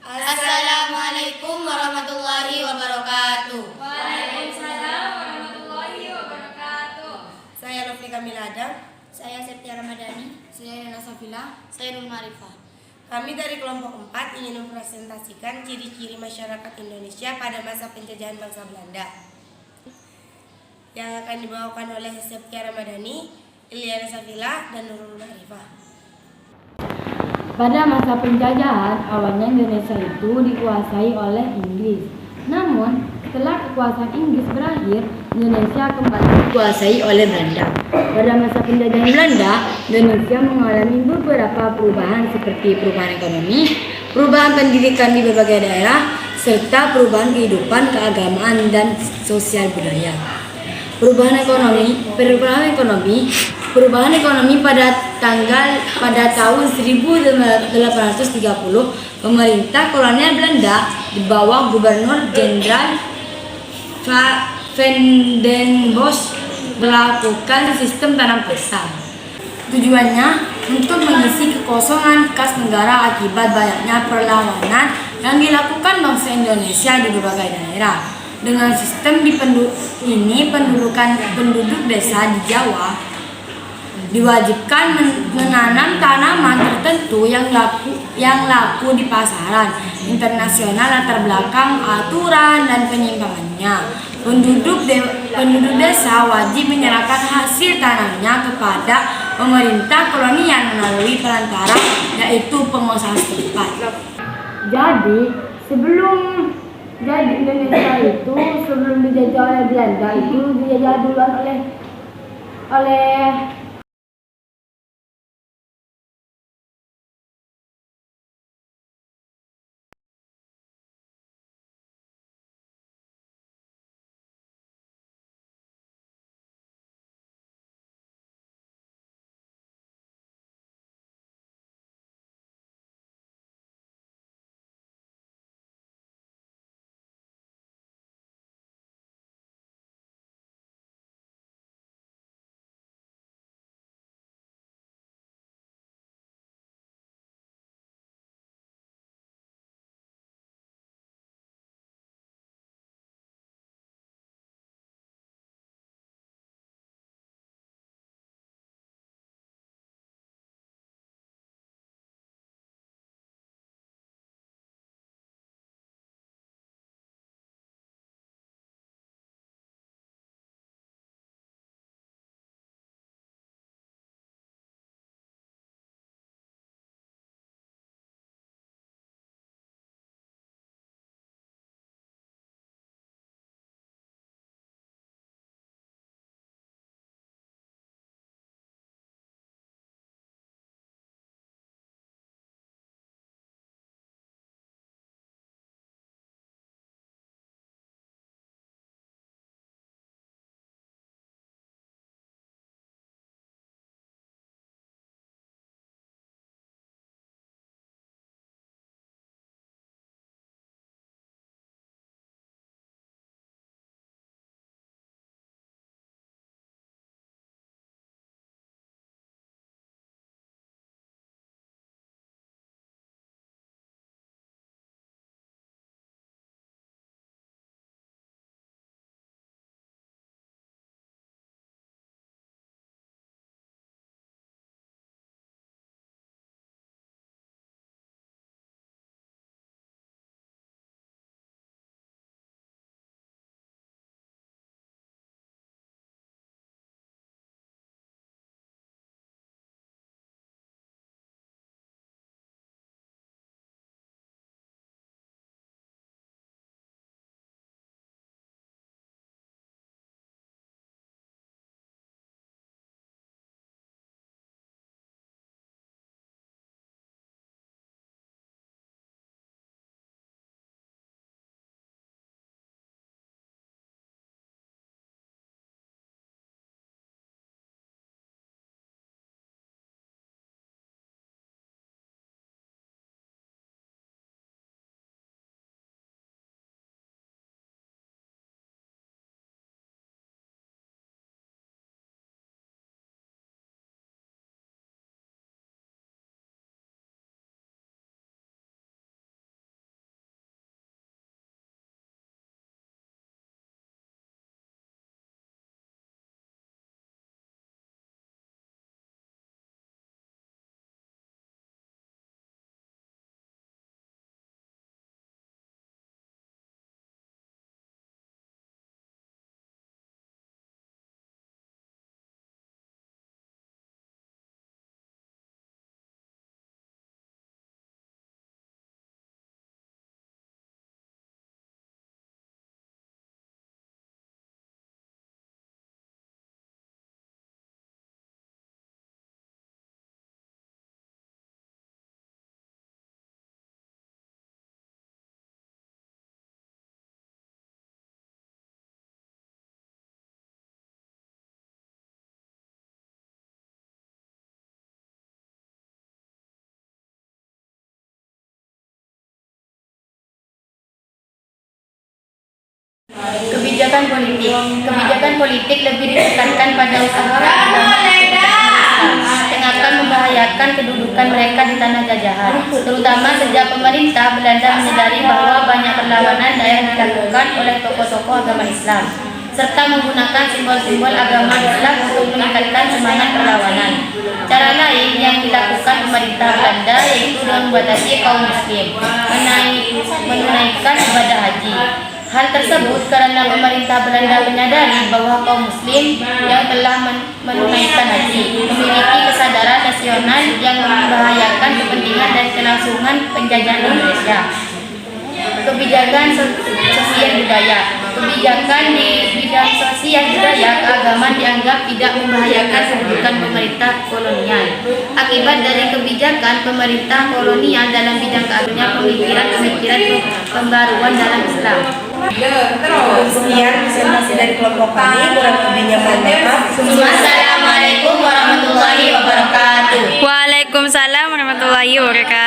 Assalamualaikum warahmatullahi wabarakatuh. Waalaikumsalam warahmatullahi wabarakatuh. Saya Lufli Kamil Adam. Saya Septia Ramadhani. Saya Yana Safila. Saya Nur Marifah. Kami dari kelompok 4 ingin mempresentasikan ciri-ciri masyarakat Indonesia pada masa penjajahan bangsa Belanda yang akan dibawakan oleh Septia Ramadhani, Yana Safila, dan Nur Marifah. Pada masa penjajahan, awalnya Indonesia itu dikuasai oleh Inggris. Namun, setelah kekuasaan Inggris berakhir, Indonesia kembali dikuasai oleh Belanda. Pada masa penjajahan Belanda, Indonesia mengalami beberapa perubahan seperti perubahan ekonomi, perubahan pendidikan di berbagai daerah, serta perubahan kehidupan, keagamaan, dan sosial budaya. Perubahan ekonomi pada tahun 1830, pemerintah kolonial Belanda di bawah Gubernur Jenderal Van den Bosch melakukan sistem tanam pasar. Tujuannya untuk mengisi kekosongan kas negara akibat banyaknya perlawanan yang dilakukan bangsa Indonesia di berbagai daerah. Dengan sistem ini, penduduk desa di Jawa diwajibkan menanam tanaman tertentu yang laku di pasaran internasional latar belakang aturan dan penyimpangannya. Penduduk desa wajib menyerahkan hasil tanamnya kepada pemerintah kolonial melalui perantara, yaitu pengusaha setempat. Jadi Indonesia itu sebelum dijajah oleh Belanda itu dijajah duluan oleh Kebijakan politik. Kebijakan politik lebih ditekankan pada usaha agama yang akan membahayakan kedudukan mereka di tanah jajahan, terutama sejak pemerintah Belanda menyadari bahwa banyak perlawanan yang dilakukan oleh tokoh-tokoh agama Islam, serta menggunakan simbol-simbol agama Islam untuk meningkatkan semangat perlawanan. Cara lain yang dilakukan pemerintah Belanda yaitu dengan membatasi kaum muslim menunaikan ibadah haji. Hal tersebut karena pemerintah Belanda menyadari bahwa kaum muslim yang telah menunaikan haji memiliki kesadaran nasional yang membahayakan kepentingan dan kelangsungan penjajahan Indonesia. Kebijakan sosial budaya. Kebijakan di bidang sosial budaya keagamaan dianggap tidak membahayakan kedudukan pemerintah kolonial. Akibat dari kebijakan pemerintah kolonial dalam bidang keagamaan, pemikiran pembaruan dalam Islam. Sekian presentasi dari kelompok kami, kurang lebihnya mohon maaf. Wassalamualaikum warahmatullahi wabarakatuh. Waalaikumsalam warahmatullahi wabarakatuh.